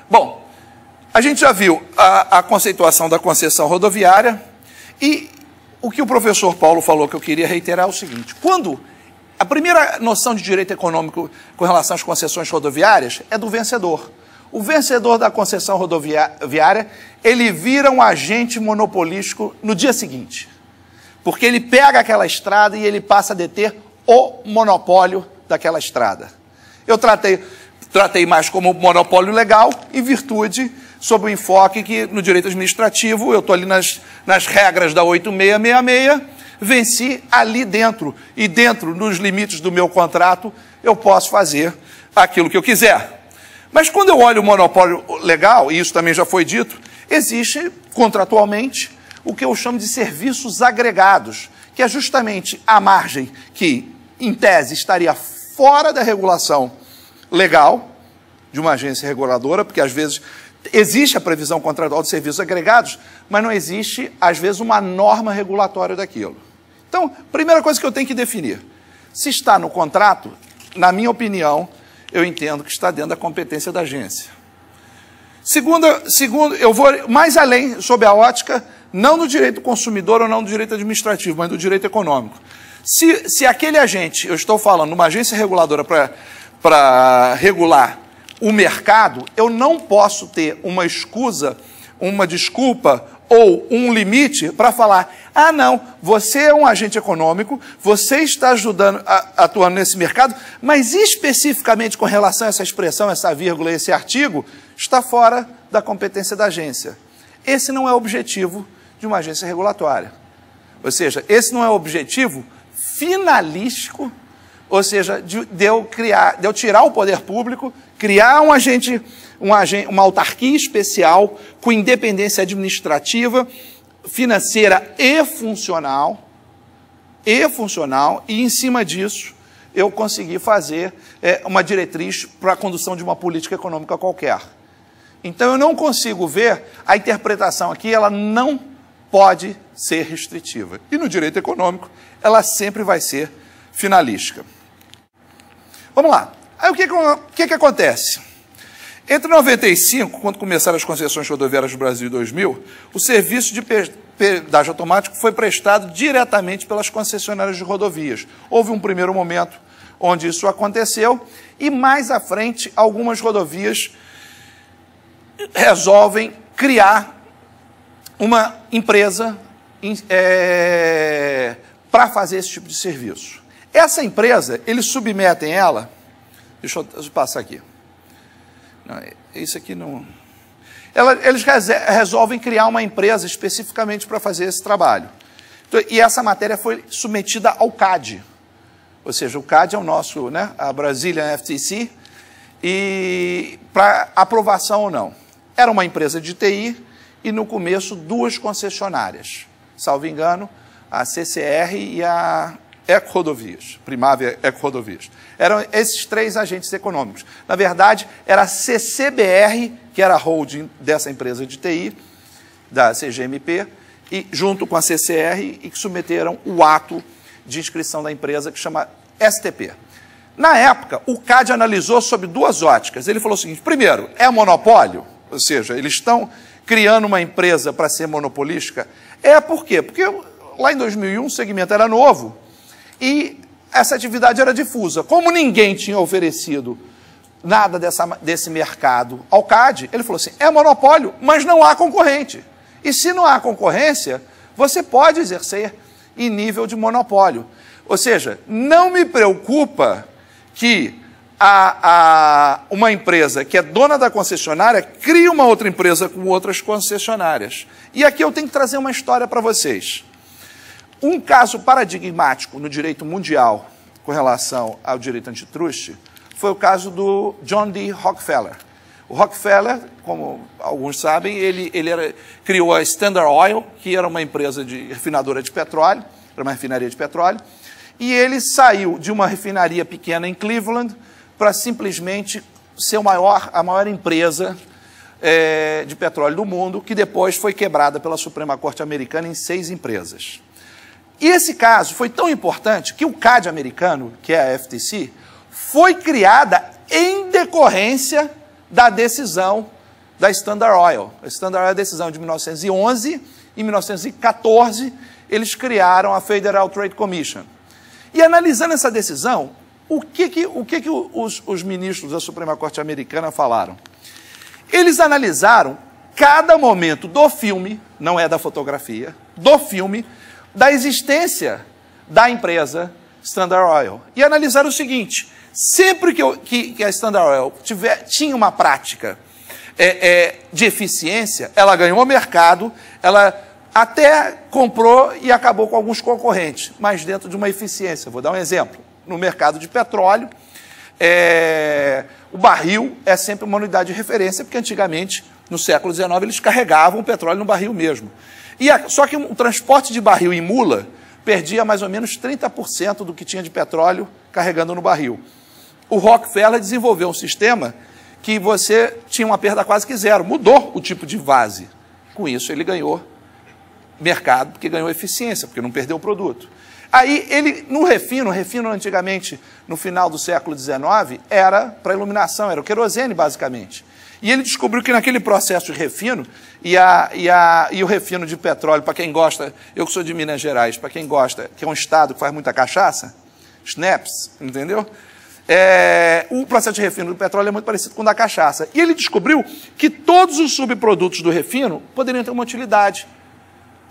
Bom, a gente já viu a conceituação da concessão rodoviária e o que o professor Paulo falou que eu queria reiterar é o seguinte: quando a primeira noção de direito econômico com relação às concessões rodoviárias é do vencedor. O vencedor da concessão rodoviária, ele vira um agente monopolístico no dia seguinte, porque ele pega aquela estrada e ele passa a deter o monopólio daquela estrada. Eu tratei mais como monopólio legal, em virtude, sob o enfoque que no direito administrativo, eu estou ali nas regras da 8666, venci ali dentro, e dentro, nos limites do meu contrato, eu posso fazer aquilo que eu quiser. Mas quando eu olho o monopólio legal, e isso também já foi dito, existe, contratualmente, o que eu chamo de serviços agregados, que é justamente a margem que, em tese, estaria fora da regulação legal de uma agência reguladora, porque às vezes existe a previsão contratual de serviços agregados, mas não existe, às vezes, uma norma regulatória daquilo. Então, primeira coisa que eu tenho que definir, se está no contrato, na minha opinião, eu entendo que está dentro da competência da agência. Segundo, eu vou mais além, sob a ótica, não do direito consumidor ou não do direito administrativo, mas do direito econômico. Se aquele agente, eu estou falando, uma agência reguladora para regular o mercado, eu não posso ter uma escusa, uma desculpa ou um limite para falar: ah, não, você é um agente econômico, você está ajudando, atuando nesse mercado, mas especificamente com relação a essa expressão, essa vírgula, esse artigo, está fora da competência da agência. Esse não é o objetivo de uma agência regulatória. Ou seja, esse não é o objetivo finalístico, ou seja, de eu tirar o poder público, criar uma autarquia especial com independência administrativa, financeira e funcional, e em cima disso eu consegui fazer uma diretriz para a condução de uma política econômica qualquer. Então eu não consigo ver a interpretação aqui, ela não pode ser restritiva. E no direito econômico ela sempre vai ser finalística. Vamos lá. Aí o que acontece? Entre 95, quando começaram as concessões rodoviárias do Brasil, e 2000, o serviço de pedágio automático foi prestado diretamente pelas concessionárias de rodovias. Houve um primeiro momento onde isso aconteceu, e mais à frente, algumas rodovias resolvem criar uma empresa para fazer esse tipo de serviço. Essa empresa, eles submetem ela... Deixa eu passar aqui. Não, isso aqui não... Eles resolvem criar uma empresa especificamente para fazer esse trabalho. Então, e essa matéria foi submetida ao CAD. Ou seja, o CAD é o nosso, né, a Brazilian FTC, e para aprovação ou não. Era uma empresa de TI e, no começo, duas concessionárias. Salvo engano, a CCR e a Ecorodovias, Primavia Ecorodovias. Eram esses três agentes econômicos. Na verdade, era a CCBR, que era a holding dessa empresa de TI, da CGMP, e junto com a CCR, e que submeteram o ato de inscrição da empresa, que chama STP. Na época, o CAD analisou sob duas óticas. Ele falou o seguinte: primeiro, é monopólio? Ou seja, eles estão criando uma empresa para ser monopolística? Por quê? Porque lá em 2001 o segmento era novo, e essa atividade era difusa. Como ninguém tinha oferecido nada desse mercado ao CAD, ele falou assim: é monopólio, mas não há concorrente. E se não há concorrência, você pode exercer em nível de monopólio. Ou seja, não me preocupa que uma empresa que é dona da concessionária crie uma outra empresa com outras concessionárias. E aqui eu tenho que trazer uma história para vocês. Um caso paradigmático no direito mundial com relação ao direito antitruste foi o caso do John D. Rockefeller. O Rockefeller, como alguns sabem, ele criou a Standard Oil, que era uma empresa de refinadora de petróleo, era uma refinaria de petróleo, e ele saiu de uma refinaria pequena em Cleveland para simplesmente ser a maior empresa de petróleo do mundo, que depois foi quebrada pela Suprema Corte Americana em 6 empresas. E esse caso foi tão importante que o CAD americano, que é a FTC, foi criada em decorrência da decisão da Standard Oil. A Standard Oil é a decisão de 1911, em 1914 eles criaram a Federal Trade Commission. E analisando essa decisão, o que os ministros da Suprema Corte Americana falaram? Eles analisaram cada momento do filme, não é da fotografia, do filme, da existência da empresa Standard Oil. E analisaram o seguinte: sempre que a Standard Oil tinha uma prática de eficiência, ela ganhou o mercado, ela até comprou e acabou com alguns concorrentes, mas dentro de uma eficiência. Vou dar um exemplo. No mercado de petróleo, o barril é sempre uma unidade de referência, porque antigamente, no século XIX, eles carregavam o petróleo no barril mesmo. Só que o transporte de barril em mula perdia mais ou menos 30% do que tinha de petróleo carregando no barril. O Rockefeller desenvolveu um sistema que você tinha uma perda quase que zero, mudou o tipo de vase. Com isso, ele ganhou mercado, porque ganhou eficiência, porque não perdeu o produto. Aí, no refino antigamente, no final do século XIX, era para iluminação, era o querosene, basicamente. E ele descobriu que naquele processo de refino, e o refino de petróleo, para quem gosta, eu que sou de Minas Gerais, para quem gosta, que é um estado que faz muita cachaça, Schnaps, entendeu? O processo de refino do petróleo é muito parecido com o da cachaça. E ele descobriu que todos os subprodutos do refino poderiam ter uma utilidade.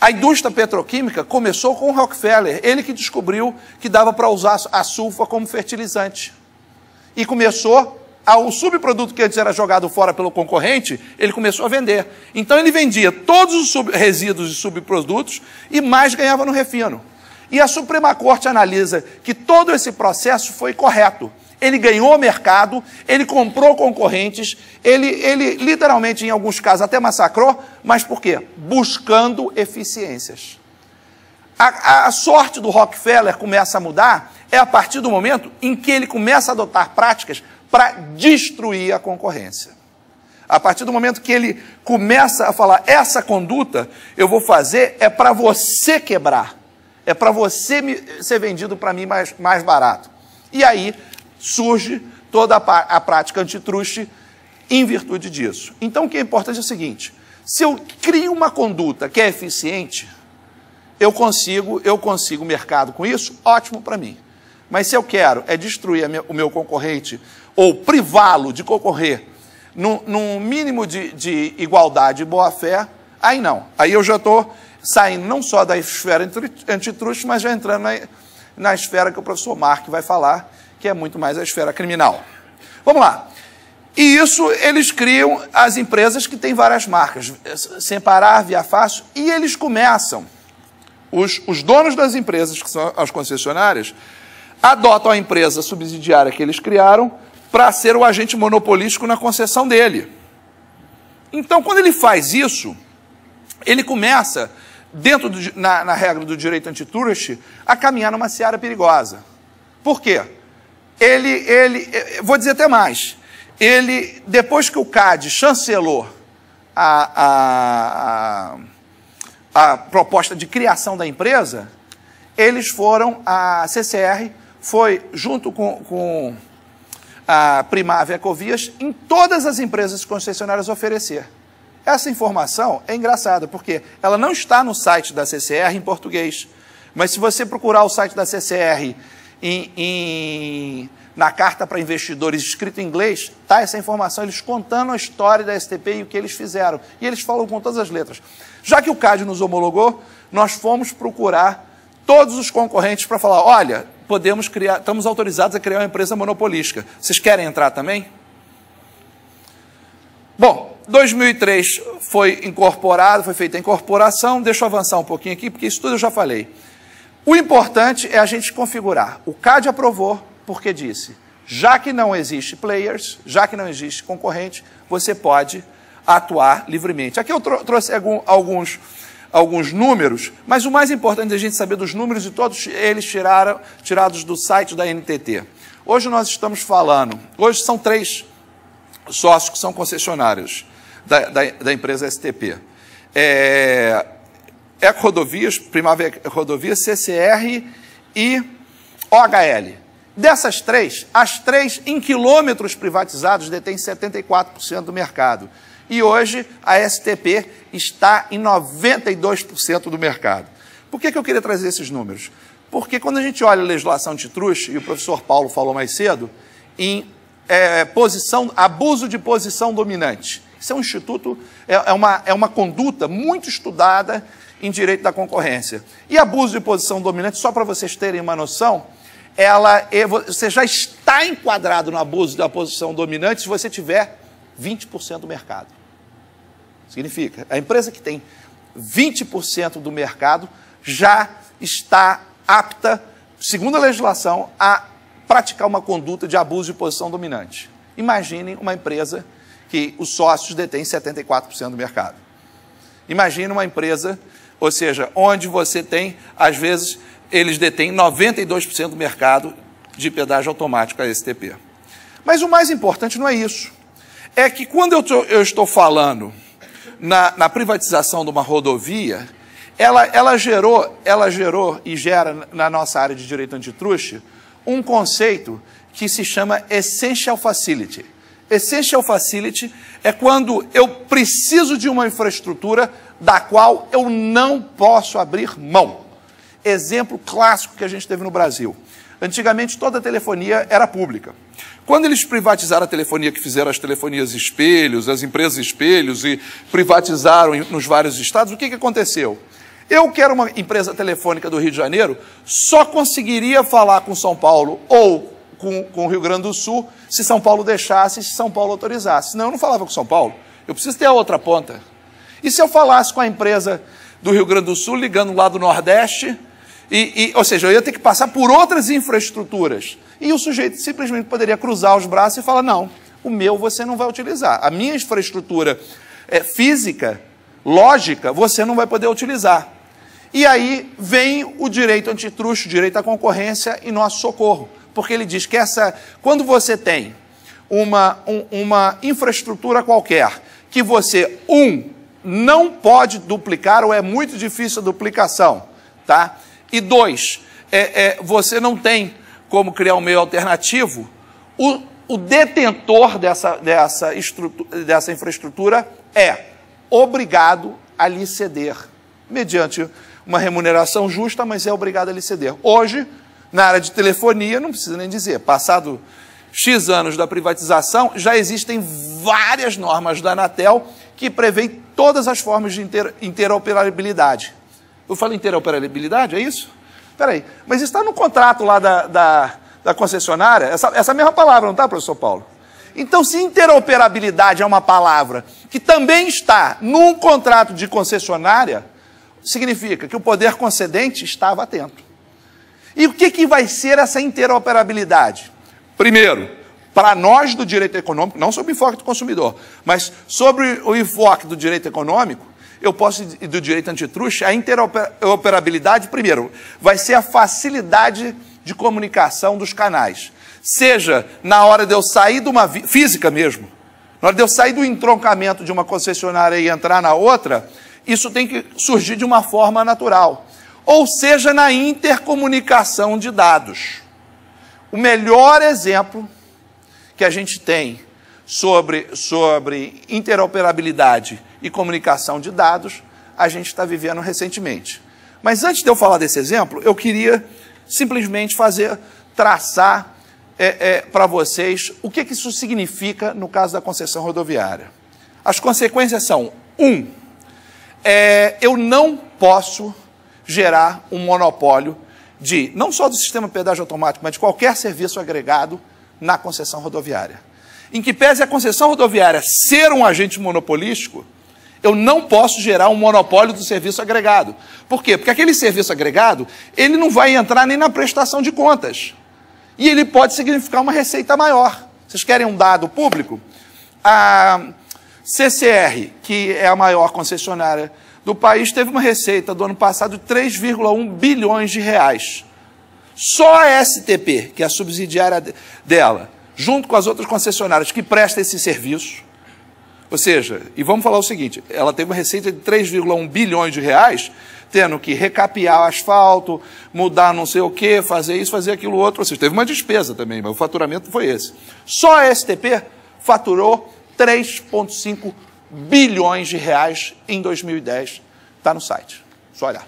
A indústria petroquímica começou com o Rockefeller, ele que descobriu que dava para usar a sulfa como fertilizante. E começou, o subproduto que antes era jogado fora pelo concorrente, ele começou a vender. Então ele vendia todos os resíduos e subprodutos e mais ganhava no refino. E a Suprema Corte analisa que todo esse processo foi correto. Ele ganhou o mercado, ele comprou concorrentes, ele literalmente, em alguns casos, até massacrou, mas por quê? Buscando eficiências. A sorte do Rockefeller começa a mudar a partir do momento em que ele começa a adotar práticas para destruir a concorrência. A partir do momento que ele começa a falar, essa conduta eu vou fazer para você quebrar, é para você ser vendido para mim mais barato. E aí surge toda a prática antitruste em virtude disso. Então, o que é importante é o seguinte: se eu crio uma conduta que é eficiente, eu consigo mercado com isso, ótimo para mim. Mas se eu quero destruir o meu concorrente ou privá-lo de concorrer num mínimo de igualdade e boa-fé, aí não. Aí eu já estou saindo não só da esfera antitruste, mas já entrando na esfera que o professor Mark vai falar, que é muito mais a esfera criminal. Vamos lá. E isso, eles criam as empresas que têm várias marcas, Sem Parar, Via Fácil, e eles começam, os donos das empresas, que são as concessionárias, adotam a empresa subsidiária que eles criaram para ser o agente monopolístico na concessão dele. Então, quando ele faz isso, ele começa, na regra do direito antitruste, a caminhar numa seara perigosa. Por quê? Vou dizer até mais, depois que o CAD chancelou a proposta de criação da empresa, a CCR foi, junto com a Primar e Ecovias, em todas as empresas concessionárias oferecer. Essa informação é engraçada, porque ela não está no site da CCR em português, mas se você procurar o site da CCR na carta para investidores escrito em inglês, está essa informação, eles contando a história da STP e o que eles fizeram. E eles falam com todas as letras. Já que o CAD nos homologou, nós fomos procurar todos os concorrentes para falar, olha, estamos autorizados a criar uma empresa monopolística. Vocês querem entrar também? Bom, 2003 foi feita a incorporação. Deixa eu avançar um pouquinho aqui, porque isso tudo eu já falei. O importante é a gente configurar. O CAD aprovou, porque disse, já que não existe players, já que não existe concorrente, você pode atuar livremente. Aqui eu trouxe alguns números, mas o mais importante é a gente saber dos números, e todos eles tirados do site da NTT. Hoje nós estamos falando, hoje são 3 sócios que são concessionários da empresa STP. Ecorodovias, Primavera Rodovias, CCR e OHL. Dessas 3, as 3 em quilômetros privatizados detêm 74% do mercado. E hoje a STP está em 92% do mercado. Por que eu queria trazer esses números? Porque quando a gente olha a legislação antitruste, e o professor Paulo falou mais cedo, em abuso de posição dominante. Isso é um instituto, é uma conduta muito estudada em direito da concorrência. E abuso de posição dominante, só para vocês terem uma noção, você já está enquadrado no abuso da posição dominante se você tiver 20% do mercado. Significa, a empresa que tem 20% do mercado já está apta, segundo a legislação, a praticar uma conduta de abuso de posição dominante. Imaginem uma empresa que os sócios detêm 74% do mercado. Imagine uma empresa, ou seja, onde você tem, às vezes, eles detêm 92% do mercado de pedágio automático, a STP. Mas o mais importante não é isso. É que quando eu estou falando na privatização de uma rodovia, ela gerou e gera na nossa área de direito antitruste um conceito que se chama Essential Facility. Essential Facility é quando eu preciso de uma infraestrutura da qual eu não posso abrir mão. Exemplo clássico que a gente teve no Brasil. Antigamente toda a telefonia era pública. Quando eles privatizaram a telefonia, que fizeram as telefonias espelhos, as empresas espelhos e privatizaram nos vários estados, o que aconteceu? Eu, que era uma empresa telefônica do Rio de Janeiro, só conseguiria falar com São Paulo ou com o Rio Grande do Sul se São Paulo deixasse, se São Paulo autorizasse. Senão eu não falava com São Paulo. Eu preciso ter a outra ponta. E se eu falasse com a empresa do Rio Grande do Sul, ligando lá do Nordeste, ou seja, eu ia ter que passar por outras infraestruturas. E o sujeito simplesmente poderia cruzar os braços e falar, não, o meu você não vai utilizar. A minha infraestrutura física, lógica, você não vai poder utilizar. E aí vem o direito antitruste, o direito à concorrência em nosso socorro. Porque ele diz que quando você tem uma infraestrutura qualquer que você, não pode duplicar ou é muito difícil a duplicação, tá? E 2, você não tem como criar um meio alternativo, o detentor dessa infraestrutura é obrigado a lhe ceder, mediante uma remuneração justa, mas é obrigado a lhe ceder. Hoje, na área de telefonia, não precisa nem dizer, passado X anos da privatização, já existem várias normas da Anatel que prevêem todas as formas de interoperabilidade. Eu falo interoperabilidade, é isso? Espera aí, mas está no contrato lá da concessionária, essa mesma palavra, não está, professor Paulo? Então, se interoperabilidade é uma palavra que também está num contrato de concessionária, significa que o poder concedente estava atento. E o que vai ser essa interoperabilidade? Primeiro, para nós do direito econômico, não sobre o enfoque do consumidor, mas sobre o enfoque do direito econômico, do direito antitruste, a interoperabilidade, primeiro, vai ser a facilidade de comunicação dos canais. Seja na hora de eu sair de uma física mesmo, na hora de eu sair do entroncamento de uma concessionária e entrar na outra, isso tem que surgir de uma forma natural. Ou seja, na intercomunicação de dados. O melhor exemplo que a gente tem sobre interoperabilidade e comunicação de dados, a gente está vivendo recentemente. Mas antes de eu falar desse exemplo, eu queria simplesmente traçar para vocês o que isso significa no caso da concessão rodoviária. As consequências são, eu não posso gerar um monopólio não só do sistema de pedágio automático, mas de qualquer serviço agregado na concessão rodoviária. Em que pese a concessão rodoviária ser um agente monopolístico, eu não posso gerar um monopólio do serviço agregado. Por quê? Porque aquele serviço agregado, ele não vai entrar nem na prestação de contas. E ele pode significar uma receita maior. Vocês querem um dado público? A CCR, que é a maior concessionária do país, teve uma receita do ano passado de 3,1 bilhões de reais. Só a STP, que é a subsidiária dela, junto com as outras concessionárias que prestam esse serviço, ou seja, e vamos falar o seguinte, ela teve uma receita de 3,1 bilhões de reais, tendo que recapear o asfalto, mudar não sei o quê, fazer isso, fazer aquilo outro, ou seja, teve uma despesa também, mas o faturamento foi esse. Só a STP faturou 3,5 bilhões de reais em 2010. Está no site, só olhar.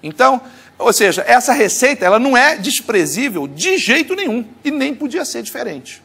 Então, ou seja, essa receita ela não é desprezível de jeito nenhum e nem podia ser diferente.